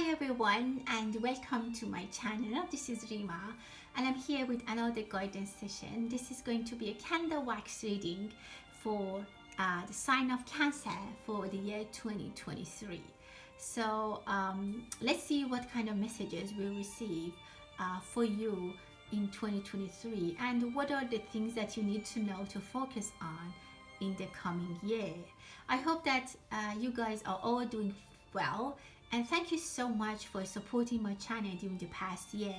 Hi everyone and welcome to my channel. This is Rima and I'm here with another guidance session. This is going to be a candle wax reading for the sign of Cancer for the year 2023. So let's see what kind of messages we'll receive for you in 2023 and what are the things that you need to know to focus on in the coming year. I hope that you guys are all doing well, and thank you so much for supporting my channel during the past year.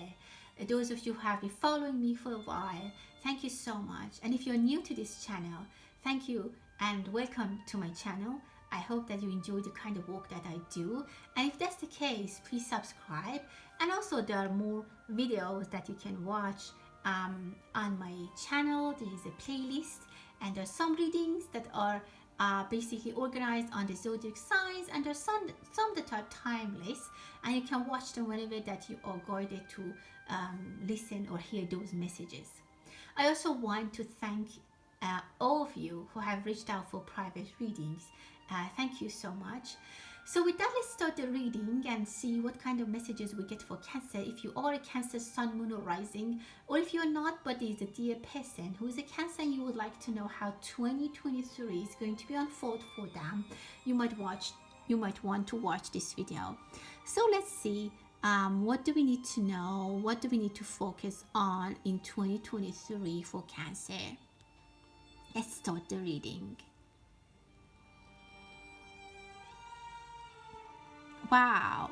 Those of you who have been following me for a while, thank you so much. And if you're new to this channel, thank you and welcome to my channel. I hope that you enjoy the kind of work that I do, and if that's the case, please subscribe. And also there are more videos that you can watch on my channel. There is a playlist and there are some readings that are basically organized on the zodiac signs, and there's some that are timeless, and you can watch them whenever that you are guided to listen or hear those messages. I also want to thank all of you who have reached out for private readings. Thank you so much. So with that, let's start the reading and see what kind of messages we get for Cancer. If you are a Cancer sun, moon or rising, or if you're not but is a dear person who is a Cancer and you would like to know how 2023 is going to be unfold for them, you might want to watch this video. So let's see, what do we need to know, what do we need to focus on in 2023 for Cancer. Let's start the reading. Wow,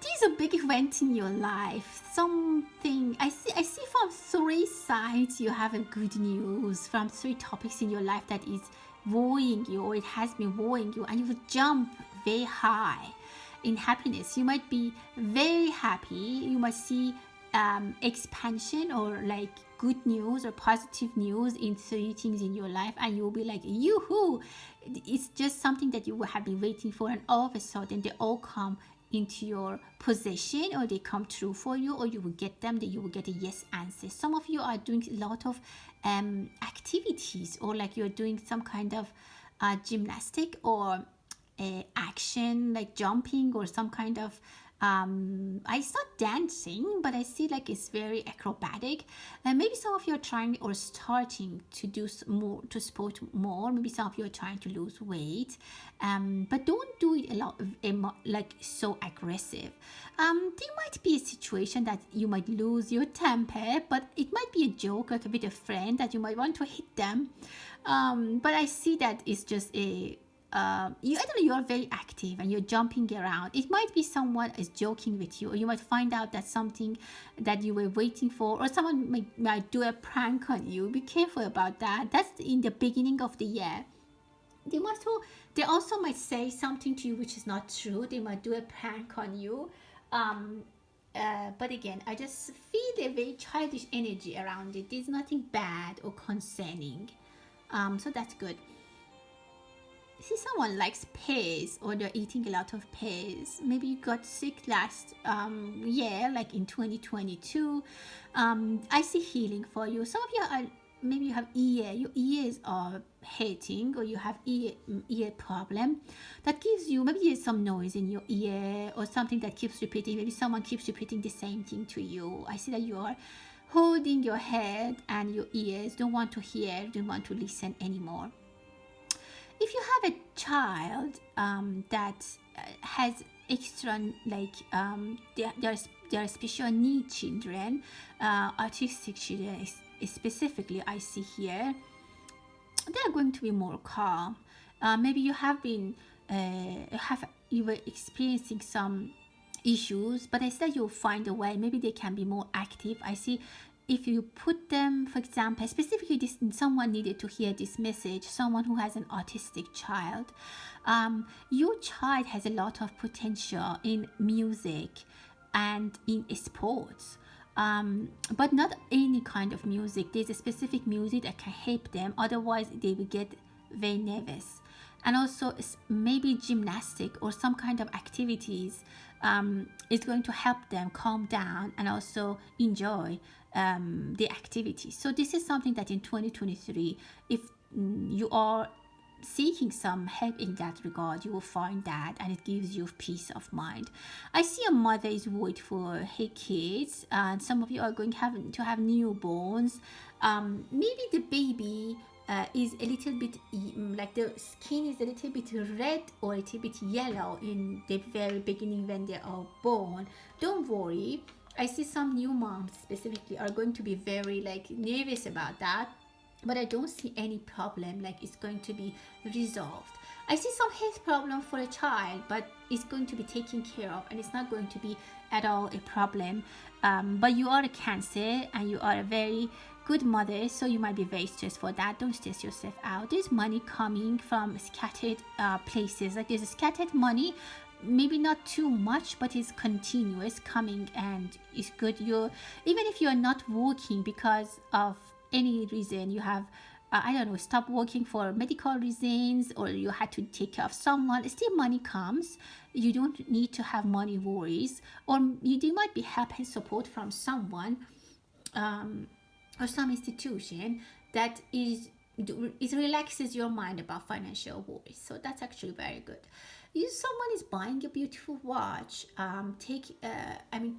these are big events in your life. Something I see from three sides. You have a good news from three topics in your life that is worrying you, or it has been worrying you, and you will jump very high in happiness. You might be very happy. You might see expansion or like good news or positive news in three things in your life, and you'll be like, yoo-hoo, it's just something that you have been waiting for, and all of a sudden they all come into your possession, or they come true for you, or you will get them, that you will get a yes answer. Some of you are doing a lot of activities, or like you're doing some kind of gymnastic or action like jumping, or some kind of it's not dancing, but I see like it's very acrobatic. And maybe some of you are trying or starting to do more, to sport more. Maybe some of you are trying to lose weight, but don't do it a lot like so aggressive. There might be a situation that you might lose your temper, but it might be a joke, like with a friend, that you might want to hit them. But I see that it's just a I don't know, you are very active and you're jumping around. It might be someone is joking with you, or you might find out that something that you were waiting for, or someone might do a prank on you. Be careful about that. That's in the beginning of the year. They also might say something to you which is not true. They might do a prank on you. But again, I just feel a very childish energy around it. There's nothing bad or concerning. So that's good. See, someone likes pears, or they're eating a lot of pears. Maybe you got sick last year, like in 2022. I see healing for you. Some of you are, maybe you have your ears are hurting, or you have ear problem that gives you, maybe there's some noise in your ear, or something that keeps repeating. Maybe someone keeps repeating the same thing to you. I see that you are holding your head and your ears, don't want to hear, don't want to listen anymore. If you have a child that has extra, like there are special need children, autistic children specifically, I see here, they are going to be more calm. Maybe you have been you were experiencing some issues, but I said you'll find a way. Maybe they can be more active. I see, if you put them, for example, specifically someone needed to hear this message, someone who has an autistic child. Your child has a lot of potential in music and in sports, but not any kind of music. There's a specific music that can help them, otherwise they will get very nervous. And also maybe gymnastic or some kind of activities is going to help them calm down and also enjoy the activity. So this is something that in 2023, if you are seeking some help in that regard, you will find that, and it gives you peace of mind. I see a mother is worried for her kids, and some of you are going to have newborns. Maybe the baby is a little bit like the skin is a little bit red or a little bit yellow in the very beginning when they are born. Don't worry. I see some new moms specifically are going to be very like nervous about that, but I don't see any problem, like it's going to be resolved. I see some health problem for a child, but it's going to be taken care of, and it's not going to be at all a problem. But you are a Cancer and you are a very good mother, so you might be very stressed for that. Don't stress yourself out. There's money coming from scattered places, like there's a scattered money, maybe not too much, but it's continuous coming and it's good. You're, even if you're not working because of any reason, you have I don't know, stop working for medical reasons, or you had to take care of someone, still money comes. You don't need to have money worries, or you might be help and support from someone, or some institution that it relaxes your mind about financial worries. So that's actually very good. If someone is buying a beautiful watch,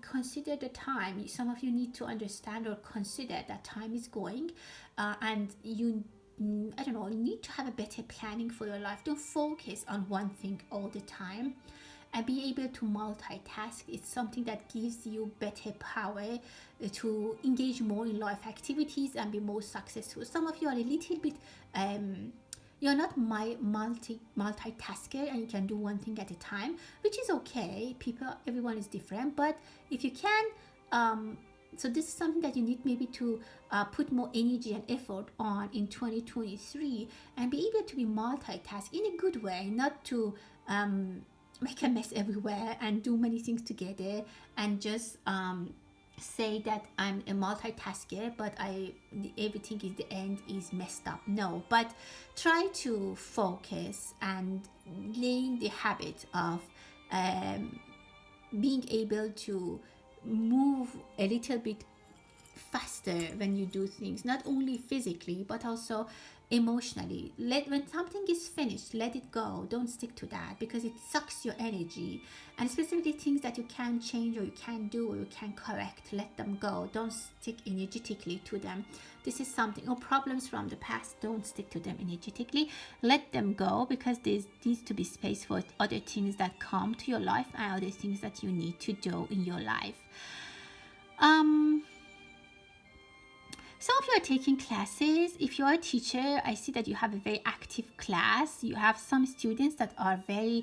consider the time. Some of you need to understand or consider that time is going, and you, I don't know, you need to have a better planning for your life. Don't focus on one thing all the time, and be able to multitask. It's something that gives you better power to engage more in life activities and be more successful. Some of you are a little bit you're not multitasker and you can do one thing at a time, which is okay. Everyone is different, but if you can, so this is something that you need maybe to put more energy and effort on in 2023, and be able to be multitask in a good way, not to make a mess everywhere and do many things together and just say that I'm a multitasker, but everything is the end is messed up. No, but try to focus and laying the habit of being able to move a little bit faster when you do things, not only physically but also emotionally. When something is finished, let it go. Don't stick to that, because it sucks your energy. And specifically things that you can change or you can do or you can correct, let them go. Don't stick energetically to them. This is something, or problems from the past, don't stick to them energetically. Let them go, because there needs to be space for other things that come to your life and other things that you need to do in your life. Some of you are taking classes. If you're a teacher, I see that you have a very active class. You have some students that are they're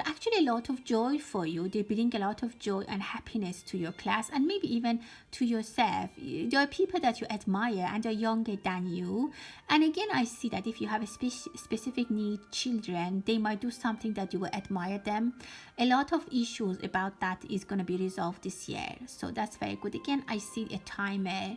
actually a lot of joy for you. They bring a lot of joy and happiness to your class, and maybe even to yourself. There are people that you admire and they're younger than you. And again, I see that if you have a specific need children, they might do something that you will admire them. A lot of issues about that is going to be resolved this year. So that's very good. Again, I see a timer.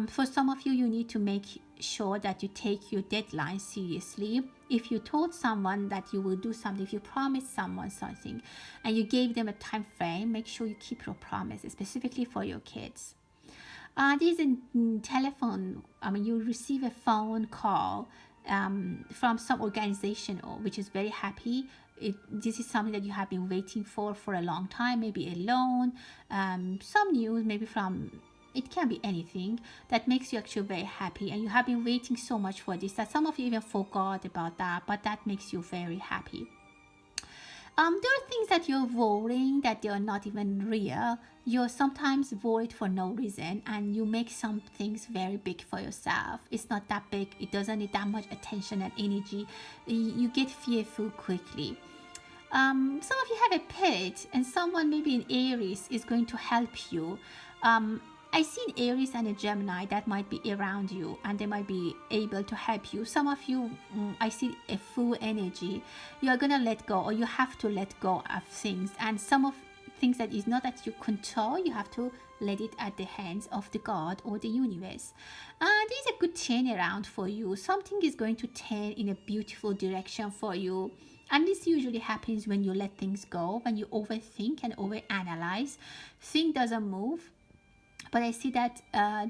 For some of you, you need to make sure that you take your deadline seriously. If you told someone that you will do something, if you promised someone something and you gave them a time frame, make sure you keep your promise, specifically for your kids. There's a telephone, you receive a phone call from some organization, which is very happy. This is something that you have been waiting for a long time, maybe a loan, some news, maybe from, it can be anything that makes you actually very happy, and you have been waiting so much for this that some of you even forgot about that, but that makes you very happy. There are things that you're worrying that they are not even real. You're sometimes worried for no reason, and you make some things very big for yourself. It's not that big. It doesn't need that much attention and energy. You get fearful quickly. Some of you have a pet, and someone maybe in Aries is going to help you. I see an Aries and a Gemini that might be around you, and they might be able to help you. Some of you, I see a full energy. You're going to let go, or you have to let go of things. And some of things that is not at your control, you have to let it at the hands of the God or the universe. There's a good turnaround for you. Something is going to turn in a beautiful direction for you. And this usually happens when you let things go, when you overthink and overanalyze. Thing doesn't move. but I see that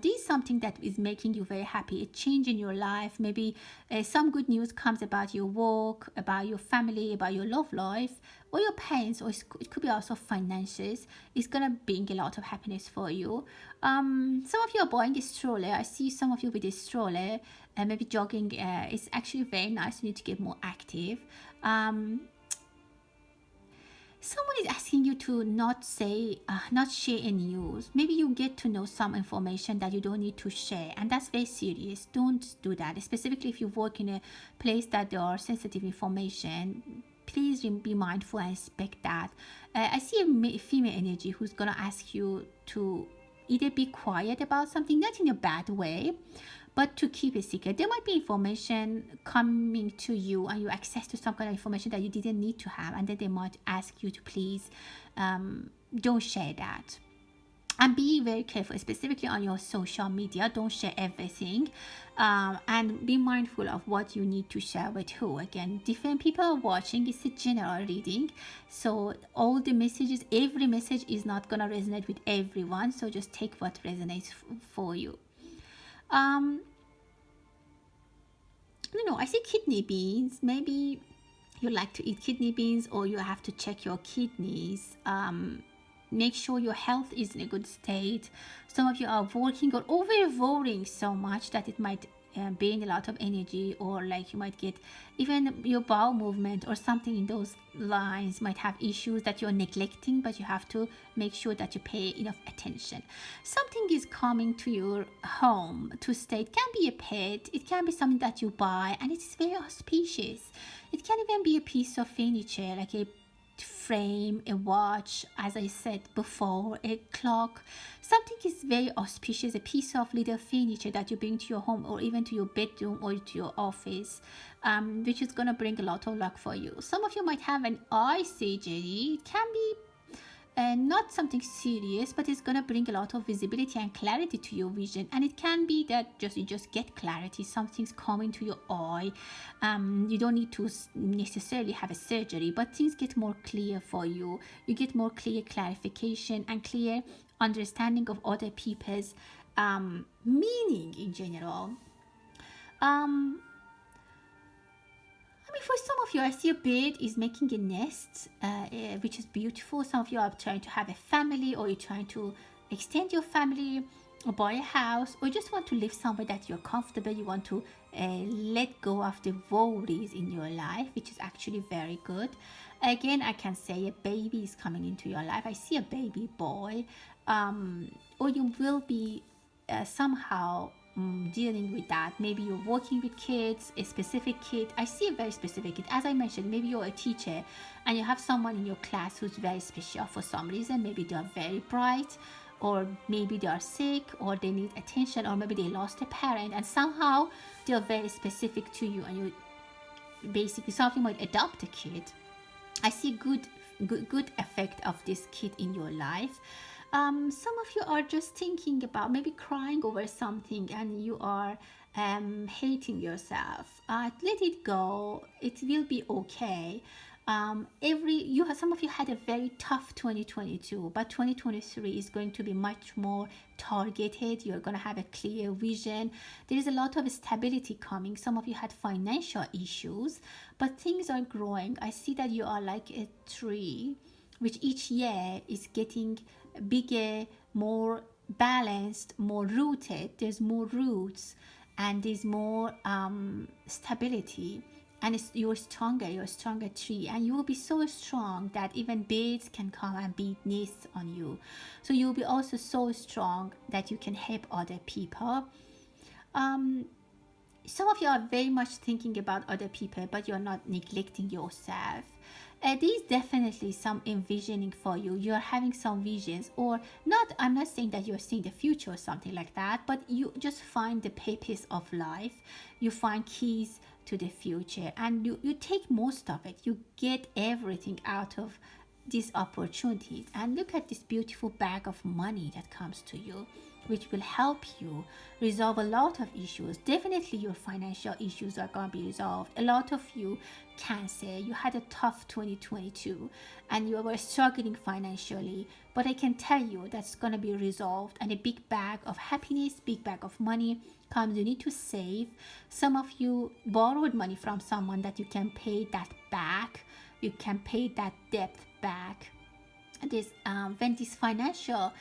this is something that is making you very happy, a change in your life. Maybe some good news comes about your work, about your family, about your love life, or your parents, or it could be also finances. It's gonna bring a lot of happiness for you. Some of you are buying a stroller. I see some of you with a stroller, maybe jogging. It's actually very nice. You need to get more active. Someone is asking you to not share any news. Maybe you get to know some information that you don't need to share, and that's very serious. Don't do that, specifically if you work in a place that there are sensitive information. Please be mindful and respect that. I see a female energy who's gonna ask you to either be quiet about something, not in a bad way, but to keep it secret. There might be information coming to you and you access to some kind of information that you didn't need to have, and then they might ask you to please don't share that. And be very careful, specifically on your social media. Don't share everything, and be mindful of what you need to share with who. Again, different people are watching. It's a general reading, so all the messages, every message is not gonna resonate with everyone, so just take what resonates for you. I see kidney beans. Maybe you like to eat kidney beans, or you have to check your kidneys. Make sure your health is in a good state. Some of you are working or over worrying so much that it might burn a lot of energy, or like you might get even your bowel movement or something in those lines might have issues that you're neglecting, but you have to make sure that you pay enough attention. Something is coming to your home to stay. It can be a pet, it can be something that you buy, and it's very auspicious. It can even be a piece of furniture, like a frame, a watch, as I said before, a clock. Something is very auspicious, a piece of little furniture that you bring to your home, or even to your bedroom or to your office, which is going to bring a lot of luck for you. Some of you might have an eye surgery. It can be not something serious, but it's gonna bring a lot of visibility and clarity to your vision. And it can be that you just get clarity. Something's coming to your eye. You don't need to necessarily have a surgery, but things get more clear for you. You get more clear clarification and clear understanding of other people's meaning in general. For some of you, I see a bird is making a nest, which is beautiful. Some of you are trying to have a family, or you're trying to extend your family, or buy a house, or just want to live somewhere that you're comfortable. You want to let go of the worries in your life, which is actually very good. Again, I can say a baby is coming into your life. I see a baby boy, or you will be somehow dealing with that. Maybe you're working with kids, a specific kid. I see a very specific kid. As I mentioned, maybe you're a teacher and you have someone in your class who's very special for some reason. Maybe they are very bright, or maybe they are sick, or they need attention, or maybe they lost a parent, and somehow they're very specific to you, and you basically, some of you might adopt a kid. I see good effect of this kid in your life. Some of you are just thinking about maybe crying over something, and you are hating yourself. Let it go. It will be okay. Some of you had a very tough 2022, but 2023 is going to be much more targeted. You're going to have a clear vision. There is a lot of stability coming. Some of you had financial issues, but things are growing. I see that you are like a tree, which each year is getting bigger, more balanced, more rooted. There's more roots, and there's more stability, and you're a stronger tree, and you will be so strong that even birds can come and build nests on you. So you'll be also so strong that you can help other people. Some of you are very much thinking about other people, but you're not neglecting yourself. There's definitely some envisioning for you. You're having some visions, or not. I'm not saying that you're seeing the future or something like that, but you just find the purpose of life. You find keys to the future, and you take most of it. You get everything out of these opportunities, and look at this beautiful bag of money that comes to you, which will help you resolve a lot of issues. Definitely your financial issues are going to be resolved. A lot of you can say you had a tough 2022 and you were struggling financially, but I can tell you that's going to be resolved, and a big bag of happiness, big bag of money comes. You need to save. Some of you borrowed money from someone that you can pay that back. You can pay that debt back. This when this financial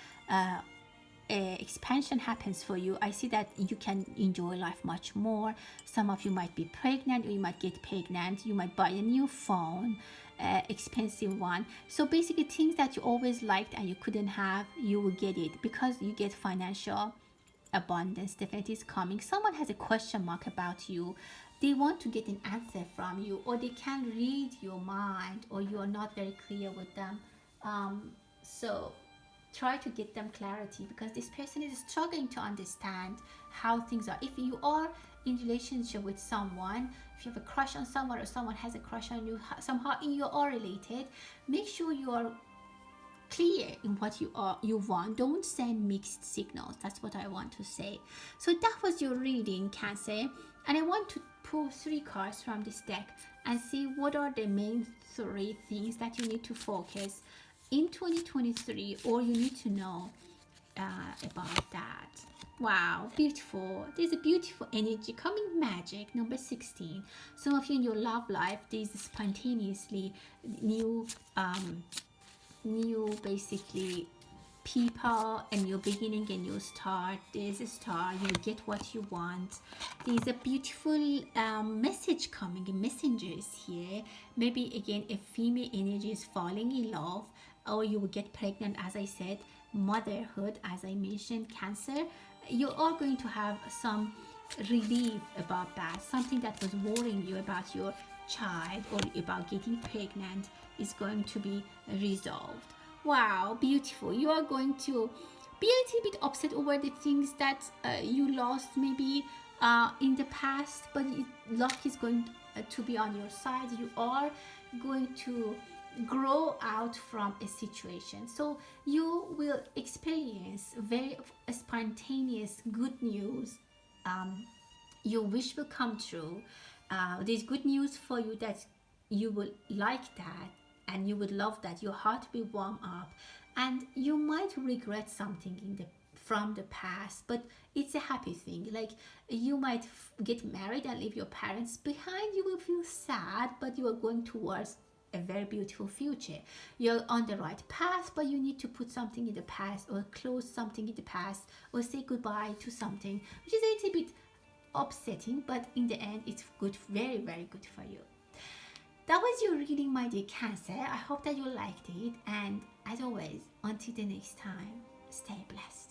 expansion happens for you, I see that you can enjoy life much more. Some of you might be pregnant, or you might get pregnant. You might buy a new phone, expensive one. So basically things that you always liked and you couldn't have, you will get it because you get financial abundance. Definitely is coming. Someone has a question mark about you. They want to get an answer from you, or they can read your mind, or you are not very clear with them. So try to get them clarity, because this person is struggling to understand how things are. If you are in relationship with someone, if you have a crush on someone, or someone has a crush on you, somehow you are related, make sure you are clear in what you want. Don't send mixed signals. That's what I want to say. So that was your reading, Cancer, and I want to pull 3 cards from this deck and see what are the main 3 things that you need to focus in 2023, or you need to know about that. Wow, beautiful. There's a beautiful energy coming. Magic number 16. Some of you in your love life, there's spontaneously new basically people, a new beginning, a new start. There's a star. You get what you want. There's a beautiful message coming. A messenger is here. Maybe again a female energy is falling in love, or you will get pregnant, as I said. Motherhood, as I mentioned. Cancer, you are going to have some relief about that. Something that was worrying you about your child or about getting pregnant is going to be resolved. Wow, beautiful. You are going to be a little bit upset over the things that you lost maybe in the past, but luck is going to be on your side. You are going to grow out from a situation, so you will experience very spontaneous good news. Your wish will come true. There's good news for you that you will like that, and you would love that. Your heart will warm up, and you might regret something from the past, but it's a happy thing. Like you might get married and leave your parents behind. You will feel sad, but you are going towards a very beautiful future. You're on the right path, but you need to put something in the past, or close something in the past, or say goodbye to something, which is a little bit upsetting, but in the end it's good, very very good for you. That was your reading, my dear Cancer. I hope that you liked it, and as always, until the next time, stay blessed.